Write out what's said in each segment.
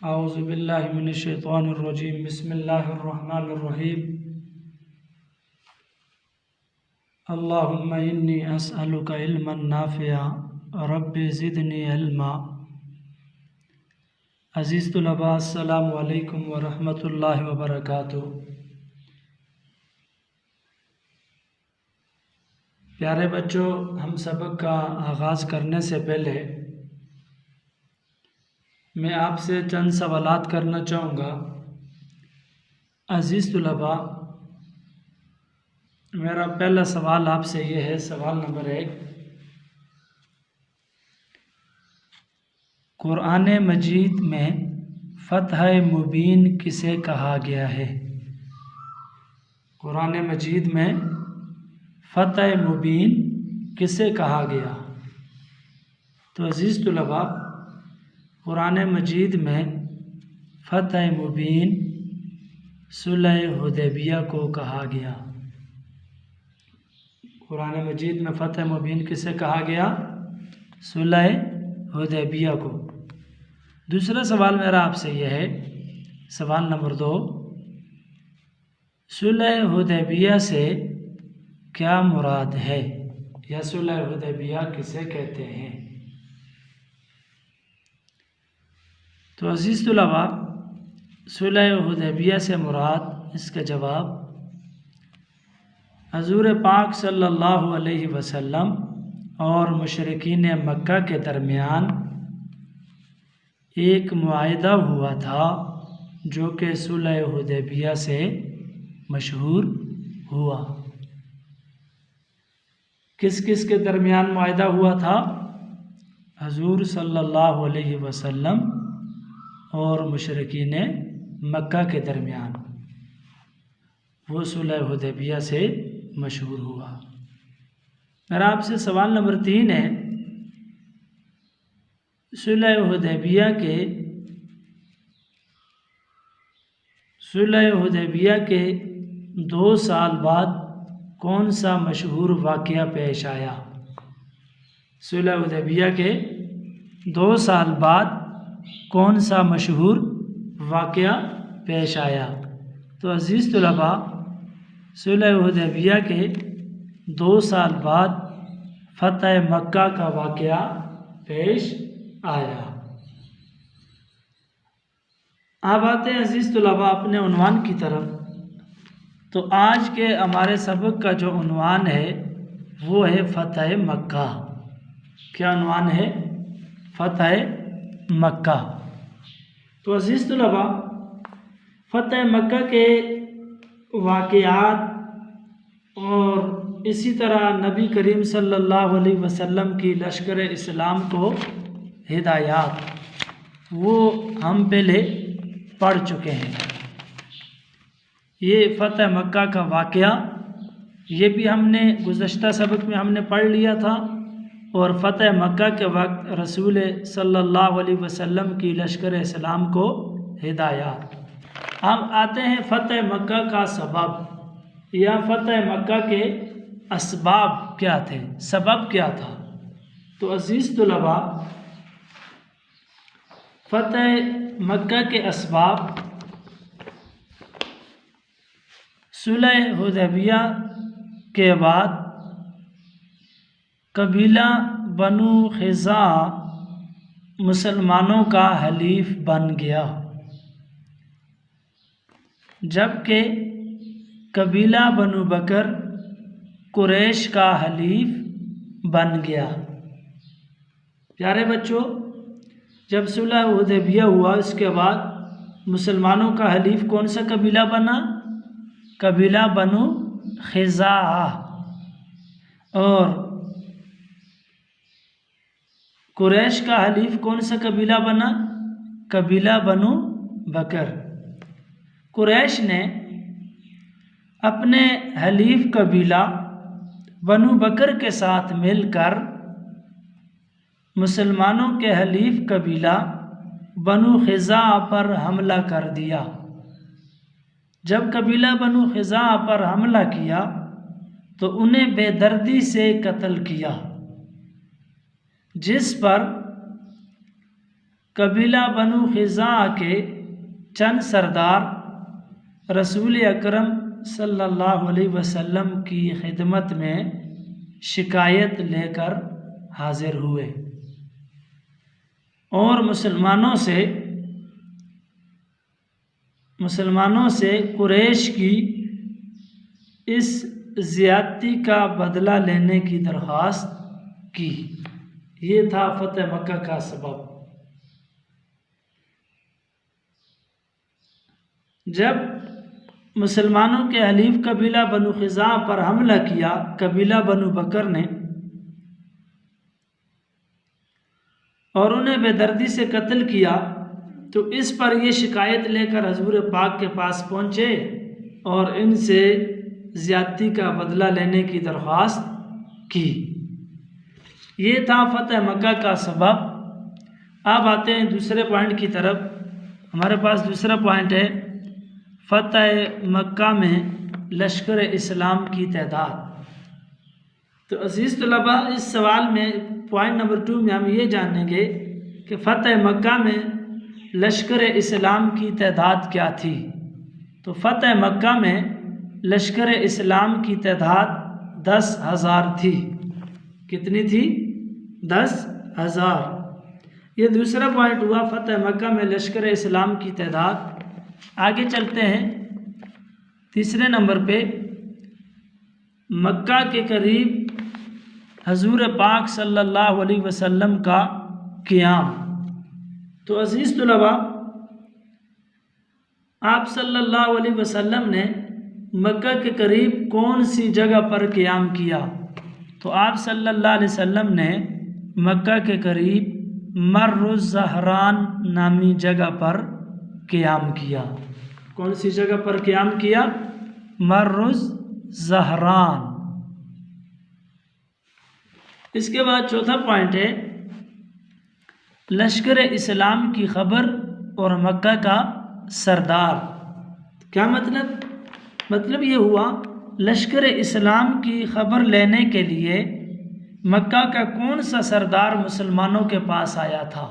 औज़ुबिल्लाहि मिनश्शैतानिर्रजीम बिस्मिल्लाहिर्रहमानिर्रहीम अल्लाहुम्मा इन्नी अस्अलुका इल्मन नाफ़िअ रब्बि ज़िदनी इल्मा। अज़ीज़ तुलबा, अस्सलामु अलैकुम व रहमतुल्लाहि व बरकातुहू। प्यारे बच्चों, हम सबक का आगाज़ करने से पहले मैं आपसे चंद सवालात करना चाहूँगा। अज़ीज़ तुलबा, मेरा पहला सवाल आपसे ये है। सवाल नंबर 1, कुरान मजीद में फ़तह मुबीन किसे कहा गया है? कुरान मजीद में फ़तह मुबीन किसे कहा गया? तो अज़ीज़ तुलबा, कुरान मजीद में फ़तह मुबीन सुलह हुदैबिया को कहा गया। कुरान मजीद में फ़तह मुबीन किसे कहा गया? सुलह हुदैबिया को। दूसरा सवाल मेरा आपसे यह है, सवाल नंबर 2, सुलह हुदैबिया से क्या मुराद है या सुलह हुदैबिया किसे कहते हैं? तो अज़ीज़ तुलबा, सुलह हुदैबिया से मुराद, इसका जवाब हज़ूर पाक सल्लल्लाहु अलैहि वसल्लम और मुशरिकीन मक्का के दरमियान एक मुआहिदा हुआ था जो कि सुलह हुदैबिया से मशहूर हुआ। किस किस के दरमियान मुआहिदा हुआ था? हज़ूर सल्लल्लाहु अलैहि वसल्लम और मुशरिकीन मक्का के दरमियान वो सुलह हुदैबिया से मशहूर हुआ। मेरा आपसे सवाल नंबर 3 है, सुलह हुदैबिया के 2 साल बाद कौन सा मशहूर वाक़या पेश आया? सुलह हुदैबिया के 2 साल बाद कौन सा मशहूर वाक़या पेश आया? तो अज़ीज़ तुलबा, सुलह हुदैबिया के 2 साल बाद फ़तह मक्का का वाक़या पेश आया। अब आते हैं अज़ीज़ तुलबा अपने उन्वान की तरफ। तो आज के हमारे सबक का जो उन्वान है वो है फ़तह मक्का। क्या उन्वान है? फ़तह मक्का। तो अज़ीज़ तुलबा, फ़तह मक्का के वाक़यात और इसी तरह नबी करीम सल्लल्लाहु अलैहि वसल्लम की लश्कर इस्लाम को हिदायत, वो हम पहले पढ़ चुके हैं। ये फ़तह मक्का का वाक़या, ये भी हमने गुज़श्ता सबक में हमने पढ़ लिया था। और फ़तह मक्का के वक्त रसूल सल्लल्लाहु अलैहि वसल्लम की लश्कर इस्लाम को हिदायत। हम आते हैं फ़तह मक्का का सबब या फ़तह मक्का के असबाब क्या थे, सबब क्या था। तो अज़ीज़ तुलबा, फ़तह मक्का के असबाब सुलह हुदैबिया के बाद कबीला बनु ख़िज़ा मुसलमानों का हलीफ बन गया, जबकि कबीला बनु बकर कुरैश का हलीफ बन गया। प्यारे बच्चों, जब सुलह हुदैबिया हुआ, इसके बाद मुसलमानों का हलीफ कौन सा कबीला बना? कबीला बनु ख़िज़ा। और कुरैश का हलीफ कौन सा कबीला बना? कबीला बनु बकर। कुरैश ने अपने हलीफ कबीला बनु बकर के साथ मिलकर मुसलमानों के हलीफ कबीला बनु ख़िज़ा पर हमला कर दिया। जब कबीला बनु ख़िज़ा पर हमला किया तो उन्हें बेदर्दी से कत्ल किया, जिस पर कबीला बनु खिज़ा के चंद सरदार रसूल अकरम सल्लल्लाहु अलैहि वसल्लम की खिदमत में शिकायत लेकर हाजिर हुए और मुसलमानों से कुरैश की इस ज़्यादती का बदला लेने की दरख्वास्त की। ये था फतेह मक्का का सबब। जब मुसलमानों के हलीफ कबीला बनु खिज़ा पर हमला किया कबीला बनु बकर ने और उन्हें बेदर्दी से कत्ल किया, तो इस पर ये शिकायत लेकर हजूर पाक के पास पहुँचे और इनसे ज़्यादती का बदला लेने की दरख्वास्त की। ये था फतेह मक्का का सबब। अब आते हैं दूसरे पॉइंट की तरफ। हमारे पास दूसरा पॉइंट है फतेह मक्का में लश्कर इस्लाम की तादाद। तो अज़ीज़ तलबा, इस सवाल में पॉइंट नंबर 2 में हम ये जानेंगे कि फतेह मक्का में लश्कर इस्लाम की तादाद क्या थी। तो फतेह मक्का में लश्कर इस्लाम की तादाद 10,000 थी। कितनी थी? 10,000। ये दूसरा पॉइंट हुआ फतेह मक्का में लश्कर इस्लाम की तादाद। आगे चलते हैं तीसरे नंबर पे, मक्का के करीब हजूर पाक सल्लल्लाहु अलैहि वसल्लम का क़ियाम। तो अज़ीज़ तलबा, आप सल्लल्लाहु अलैहि वसल्लम ने मक्का के करीब कौन सी जगह पर क़ियाम किया? तो आप सल्लल्लाहु अलैहि वसल्लम ने मक्का के करीब मर्रुज़ ज़हरान नामी जगह पर क़ियाम किया। कौन सी जगह पर क़ियाम किया? मर्रुज़ ज़हरान। इसके बाद चौथा पॉइंट है लश्कर इस्लाम की खबर और मक्का का सरदार। क्या मतलब? मतलब ये हुआ लश्कर इस्लाम की खबर लेने के लिए मक्का का कौन सा सरदार मुसलमानों के पास आया था।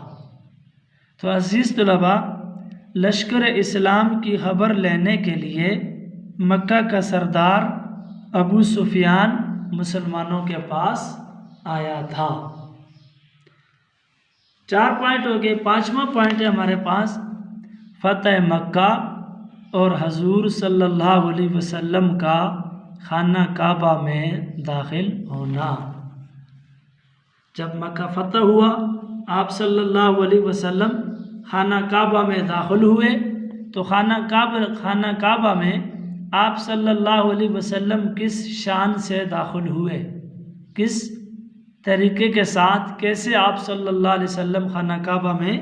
तो अज़ीज़ तलबा, लश्कर इस्लाम की खबर लेने के लिए मक्का का सरदार अबू सुफियान मुसलमानों के पास आया था। 4 पॉइंट हो गए। 5वां पॉइंट है हमारे पास फतेह मक्का और हजूर सल्लल्लाहु अलैहि वसल्लम का खाना काबा में दाखिल होना। जब मक्का फतह हुआ, आप सल्लल्लाहु अलैहि वसल्लम खाना काबा में दाखिल हुए, तो खाना काबा में आप सल्लल्लाहु अलैहि वसल्लम किस शान से दाखिल हुए, किस तरीके के साथ, कैसे आप सल्लल्लाहु अलैहि वसल्लम खाना काबा में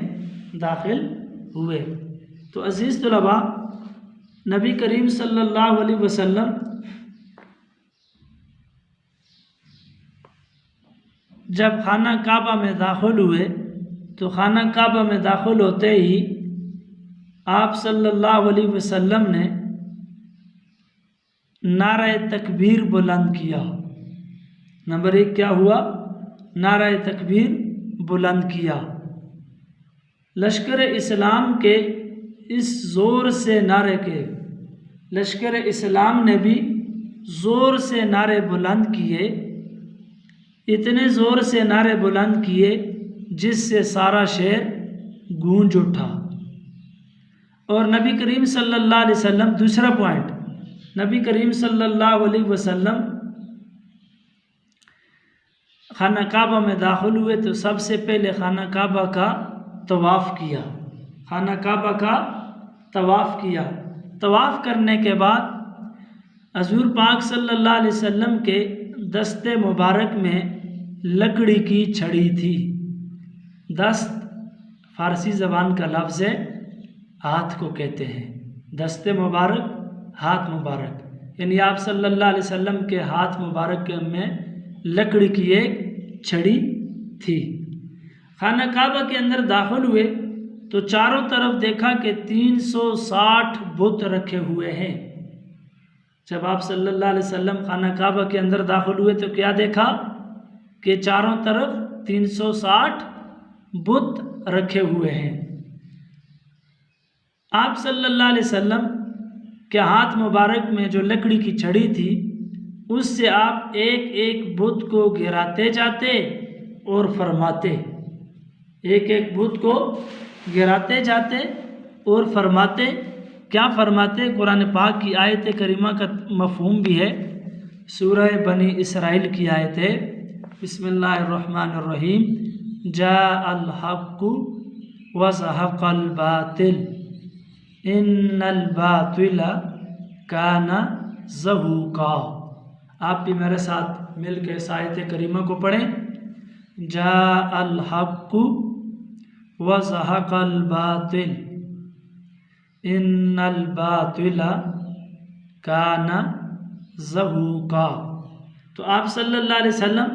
दाखिल हुए। तो अज़ीज़ तलबा, नबी करीम सल्लल्लाहु अलैहि वसल्लम जब खाना काबा में दाखिल हुए, तो खाना काबा में दाखिल होते ही आप सल्लल्लाहु अलैहि वसल्लम ने नारे तकबीर बुलंद किया। नंबर 1 क्या हुआ? नारे तकबीर बुलंद किया। लश्कर इस्लाम के इस ज़ोर से नारे के लश्कर इस्लाम ने भी ज़ोर से नारे बुलंद किए, इतने ज़ोर से नारे बुलंद किए जिससे सारा शहर गूंज उठा। और नबी करीम सल्लल्लाहु अलैहि वसल्लम, दूसरा पॉइंट, नबी करीम सल्लल्लाहु अलैहि वसल्लम खाना काबा में दाखिल हुए तो सबसे पहले खाना काबा का तवाफ़ किया। खाना काबा का तवाफ़ किया। तवाफ़ करने के बाद हज़ूर पाक सल्लल्लाहु अलैहि वसल्लम के दस्ते मुबारक में लकड़ी की छड़ी थी। दस्त फ़ारसी ज़बान का लफ्ज़ है, हाथ को कहते हैं। दस्ते मुबारक, हाथ मुबारक, यानी आप सल्लल्लाहु अलैहि वसल्लम के हाथ मुबारक में लकड़ी की एक छड़ी थी। खाना काबा के अंदर दाखिल हुए तो चारों तरफ देखा कि 360 बुत रखे हुए हैं। जब आप सल्लल्लाहु अलैहि वसल्लम खाना काबा के अंदर दाखिल हुए तो क्या देखा कि चारों तरफ 360 बुत रखे हुए हैं। आप सल्लल्लाहु अलैहि वसल्लम के हाथ मुबारक में जो लकड़ी की छड़ी थी, उससे आप एक एक बुत को गिराते जाते और फरमाते, एक एक बुत को गिराते जाते और फरमाते। क्या फरमाते? कुरान पाक की आयत करीमा का मफहूम भी है, सूरह बनी इसराइल की आयत है। बिस्मिल्लाहिर्रहमानिर्रहीम। जाअल हक़्क़ु व ज़हक़ल बातिल इन्नल बातिला काना ज़हूक़ा। आप भी मेरे साथ मिलकर इस आयत करीमा को पढ़ें। जाअल हक़्क़ु व ज़हक़ल बातिल इन्नल बातिला काना ज़हूक़ा। तो आप सल्लल्लाहु अलैहि वसल्लम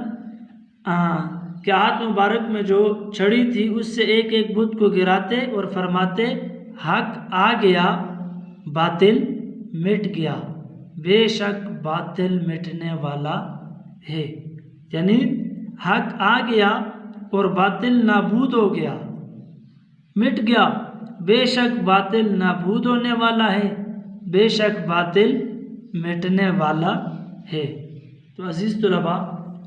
के हाथ मुबारक में जो छड़ी थी, उससे एक एक बुत को गिराते और फरमाते, हक आ गया, बातिल मिट गया, बेशक बातिल मिटने वाला है। यानी हक आ गया और बातिल नाबूद हो गया, मिट गया, बेशक बातिल नाबूद होने वाला है, बेशक बातिल मिटने वाला है। तो अजीज़ तुलबा,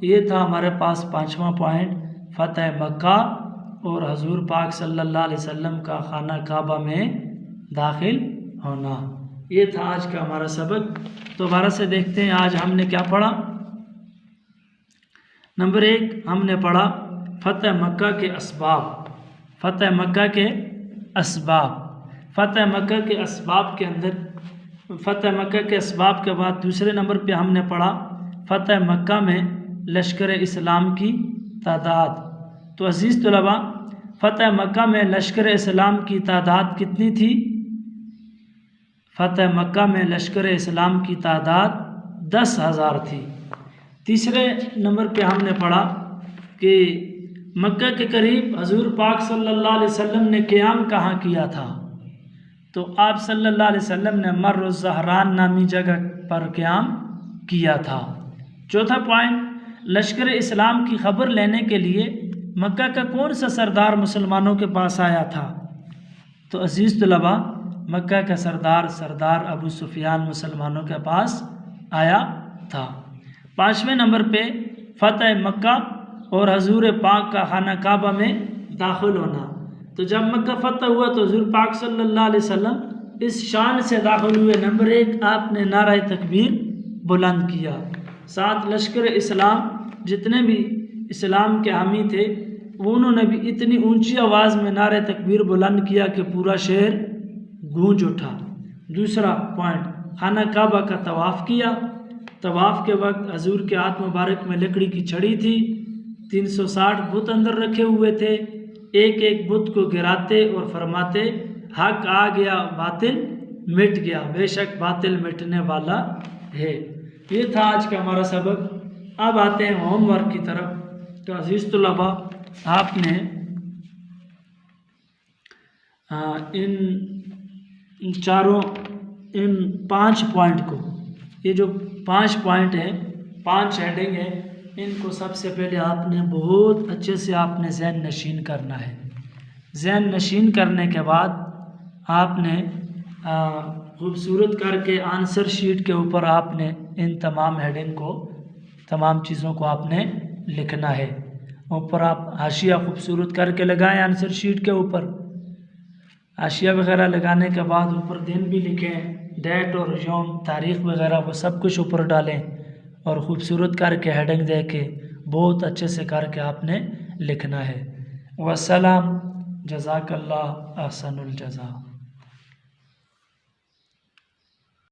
ये था हमारे पास 5वां पॉइंट, फ़तह मक्का और हजूर पाक सल्लल्लाहु अलैहि वसल्लम का खाना काबा में दाखिल होना। ये था आज का हमारा सबक। तो दोबारा से देखते हैं आज हमने क्या पढ़ा। नंबर 1 हमने पढ़ा फ़तह मक्का के असबाब। फ़तह मक्का के असबाब। फ़तह मक्का के असबाब के अंदर, फ़तह मक्का के असबाब के बाद दूसरे नंबर पे हमने पढ़ा फ़तह मक्का में लश्कर इस्लाम की तादाद। तो अज़ीज़ तुलबा, फ़तह मक्का में लश्कर इस्लाम की तादाद कितनी थी? फ़तह मक्का में लश्कर इस्लाम की तादाद 10,000 थी। तीसरे नंबर पे हमने पढ़ा कि मक्का के करीब हजूर पाक सल्लल्लाहु अलैहि वसल्लम ने क़याम कहाँ किया था? तो आप सल्लल्लाहु अलैहि वसल्लम ने मर्र ज़हरान नामी जगह पर क़याम किया था। चौथा पॉइंट, लश्कर इस्लाम की खबर लेने के लिए मक्का का कौन सा सरदार मुसलमानों के पास आया था? तो अजीज़ तुलबा, मक्का का सरदार अबू सुफियान मुसलमानों के पास आया था। 5वें नंबर पे फ़तह मक्का और हजूर पाक का खाना काबा में दाखिल होना। तो जब मक्का फ़तह हुआ तो हजूर पाक सल्लल्लाहु अलैहि वसल्लम इस शान से दाखिल हुए, नंबर 1 आपने नारा तकबीर बुलंद किया। साथ लश्कर इस्लाम जितने भी इस्लाम के हामी थे, उन्होंने भी इतनी ऊंची आवाज़ में नारे तकबीर बुलंद किया कि पूरा शहर गूंज उठा। दूसरा पॉइंट, खाना काबा का तवाफ़ किया। तवाफ़ के वक्त हजूर के हाथ मुबारक में लकड़ी की छड़ी थी, 360 बुत अंदर रखे हुए थे। एक एक बुत को गिराते और फरमाते, हक आ गया, बातिल मिट गया, बेशक बातिल मिटने वाला है। ये था आज का हमारा सबक। अब आते हैं होमवर्क की तरफ। तो अजीज़ तुलबा, आपने इन 5 पॉइंट को, ये जो 5 पॉइंट है, 5 हेडिंग है, इनको सबसे पहले आपने बहुत अच्छे से आपने ज़हन नशीन करना है। ज़हन नशीन करने के बाद आपने खूबसूरत करके आंसर शीट के ऊपर आपने इन तमाम हेडिंग को, तमाम चीज़ों को आपने लिखना है। ऊपर आप हाशिया खूबसूरत करके लगाएं आंसर शीट के ऊपर। हाशिया वगैरह लगाने के बाद ऊपर दिन भी लिखें, डेट और यौम तारीख़ वगैरह वो सब कुछ ऊपर डालें और ख़ूबसूरत करके हेडिंग दे के बहुत अच्छे से करके आपने लिखना है। वस्सलाम, जज़ाकल्लाह, अहसनुल जज़ा।